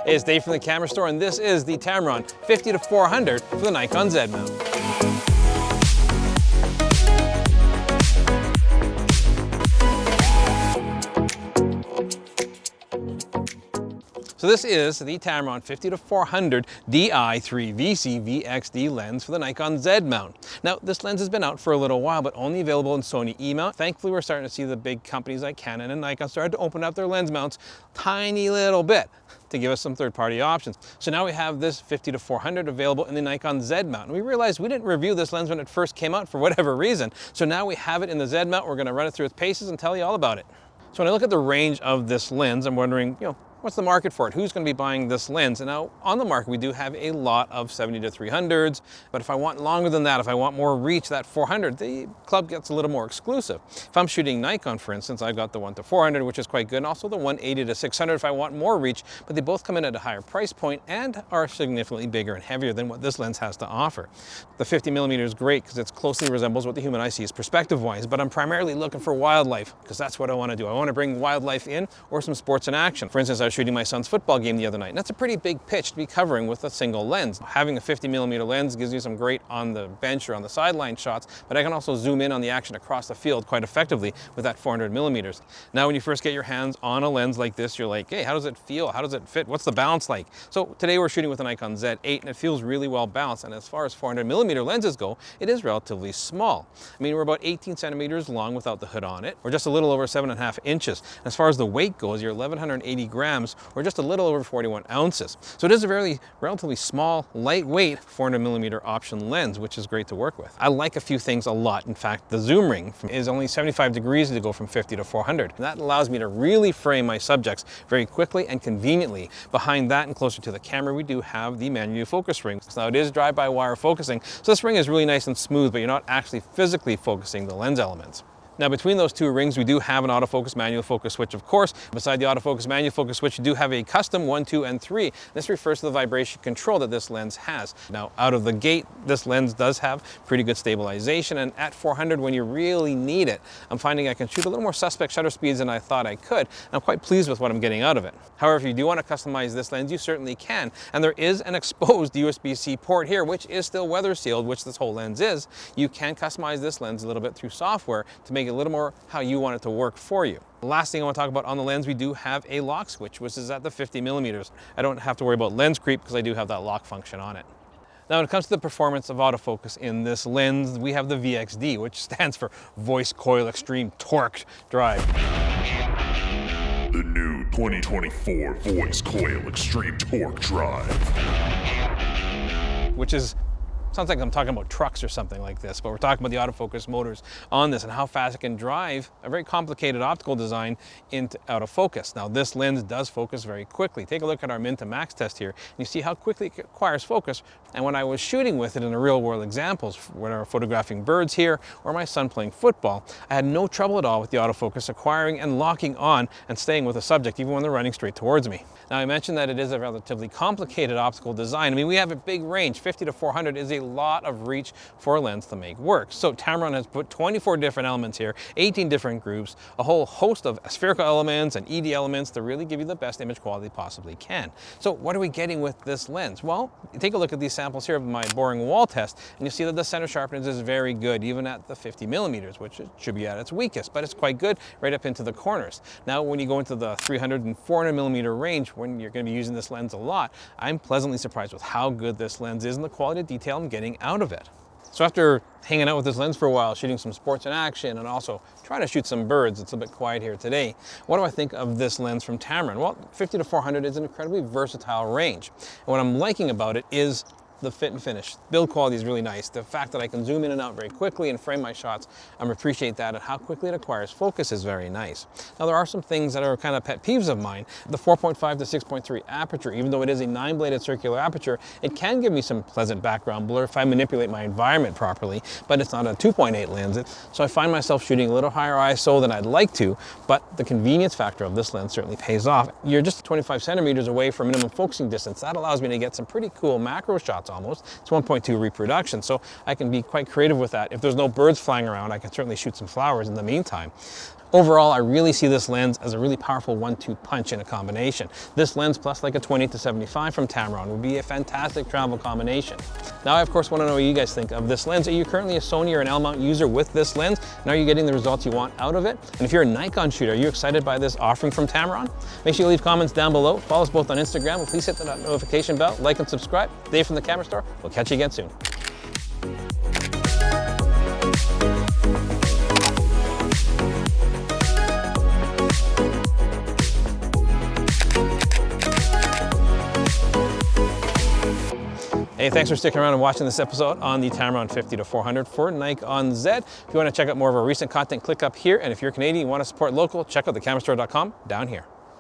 Hey, it's Dave from the Camera Store, and this is the Tamron 50-400 for the Nikon Z-mount. So this is the Tamron 50-400 Di3VC VXD lens for the Nikon Z-mount. Now, this lens has been out for a little while, but only available in Sony E-mount. Thankfully, we're starting to see the big companies like Canon and Nikon start to open up their lens mounts tiny little bit to give us some third-party options. So now we have this 50-400 available in the Nikon Z-mount. And we realized we didn't review this lens when it first came out for whatever reason. So now we have it in the Z-mount. We're gonna run it through its paces and tell you all about it. So when I look at the range of this lens, I'm wondering, what's the market for it? Who's going to be buying this lens? And now on the market, we do have a lot of 70-300s, but if I want longer than that, if I want more reach, that 400, the club gets a little more exclusive. If I'm shooting Nikon, for instance, I've got the 1-400, which is quite good, and also the 180-600 if I want more reach, but they both come in at a higher price point and are significantly bigger and heavier than what this lens has to offer. The 50mm is great because it closely resembles what the human eye sees perspective-wise, but I'm primarily looking for wildlife because that's what I want to do. I want to bring wildlife in or some sports in action. For instance, I was shooting my son's football game the other night, and that's a pretty big pitch to be covering with a single lens. Having a 50mm lens gives you some great on the bench or on the sideline shots, but I can also zoom in on the action across the field quite effectively with that 400mm. Now, when you first get your hands on a lens like this, you're like, hey, how does it feel? How does it fit? What's the balance like? So today we're shooting with a Nikon Z8, and it feels really well balanced, and as far as 400mm lenses go, it is relatively small. I mean, we're about 18 centimeters long without the hood on it. We're just a little over 7.5 inches. As far as the weight goes, you're 1,180 grams, or just a little over 41 ounces. So it is a relatively small, lightweight 400mm option lens, which is great to work with. I like a few things a lot. In fact, the zoom ring is only 75 degrees to go from 50-400. And that allows me to really frame my subjects very quickly and conveniently. Behind that and closer to the camera, we do have the manual focus ring. Now it is drive-by-wire focusing, so this ring is really nice and smooth, but you're not actually physically focusing the lens elements. Now, between those two rings, we do have an autofocus manual focus switch, of course. Beside the autofocus manual focus switch, you do have a custom 1, 2, and 3. This refers to the vibration control that this lens has. Now, out of the gate, this lens does have pretty good stabilization, and at 400, when you really need it, I'm finding I can shoot a little more suspect shutter speeds than I thought I could, and I'm quite pleased with what I'm getting out of it. However, if you do want to customize this lens, you certainly can, and there is an exposed USB-C port here, which is still weather sealed, which this whole lens is. You can customize this lens a little bit through software to make a little more how you want it to work for you. The last thing I want to talk about on the lens, we do have a lock switch, which is at the 50mm. I don't have to worry about lens creep because I do have that lock function on it. Now, when it comes to the performance of autofocus in this lens, we have the VXD, which stands for Voice Coil Extreme Torque Drive. The new 2024 Voice Coil Extreme Torque Drive. Which sounds like I'm talking about trucks or something like this, but we're talking about the autofocus motors on this and how fast it can drive a very complicated optical design into autofocus. Now, this lens does focus very quickly. Take a look at our min to max test here, and you see how quickly it acquires focus. And when I was shooting with it in the real world examples, when I was photographing birds here or my son playing football, I had no trouble at all with the autofocus acquiring and locking on and staying with the subject, even when they're running straight towards me. Now, I mentioned that it is a relatively complicated optical design. I mean, we have a big range. 50-400 is a lot of reach for a lens to make work. So Tamron has put 24 different elements here, 18 different groups, a whole host of spherical elements and ED elements to really give you the best image quality possibly can. So what are we getting with this lens? Well, take a look at these samples here of my boring wall test, and you see that the center sharpness is very good, even at the 50mm, which it should be at its weakest, but it's quite good right up into the corners. Now, when you go into the 300 and 400mm range, when you're going to be using this lens a lot, I'm pleasantly surprised with how good this lens is and the quality of detail I'm getting out of it. So after hanging out with this lens for a while, shooting some sports in action and also trying to shoot some birds, it's a bit quiet here today, what do I think of this lens from Tamron? Well, 50-400 is an incredibly versatile range. And what I'm liking about it is the fit and finish. Build quality is really nice. The fact that I can zoom in and out very quickly and frame my shots, I appreciate that, and how quickly it acquires focus is very nice. Now, there are some things that are kind of pet peeves of mine. The 4.5 to 6.3 aperture, even though it is a 9-bladed circular aperture, it can give me some pleasant background blur if I manipulate my environment properly, but it's not a 2.8 lens. So I find myself shooting a little higher ISO than I'd like to, but the convenience factor of this lens certainly pays off. You're just 25 centimeters away from minimum focusing distance. That allows me to get some pretty cool macro shots almost. It's 1.2 reproduction, so I can be quite creative with that. If there's no birds flying around, I can certainly shoot some flowers in the meantime. Overall, I really see this lens as a really powerful 1-2 punch in a combination. This lens plus like a 20-75 from Tamron would be a fantastic travel combination. Now I of course want to know what you guys think of this lens. Are you currently a Sony or an L-mount user with this lens? And are you getting the results you want out of it? And if you're a Nikon shooter, are you excited by this offering from Tamron? Make sure you leave comments down below. Follow us both on Instagram. And please hit the notification bell, like and subscribe. Dave from the Camera Store. We'll catch you again soon. Hey, thanks for sticking around and watching this episode on the Tamron 50-400 for Nikon Z. If you want to check out more of our recent content, click up here. And if you're Canadian and want to support local, check out thecamerastore.com down here.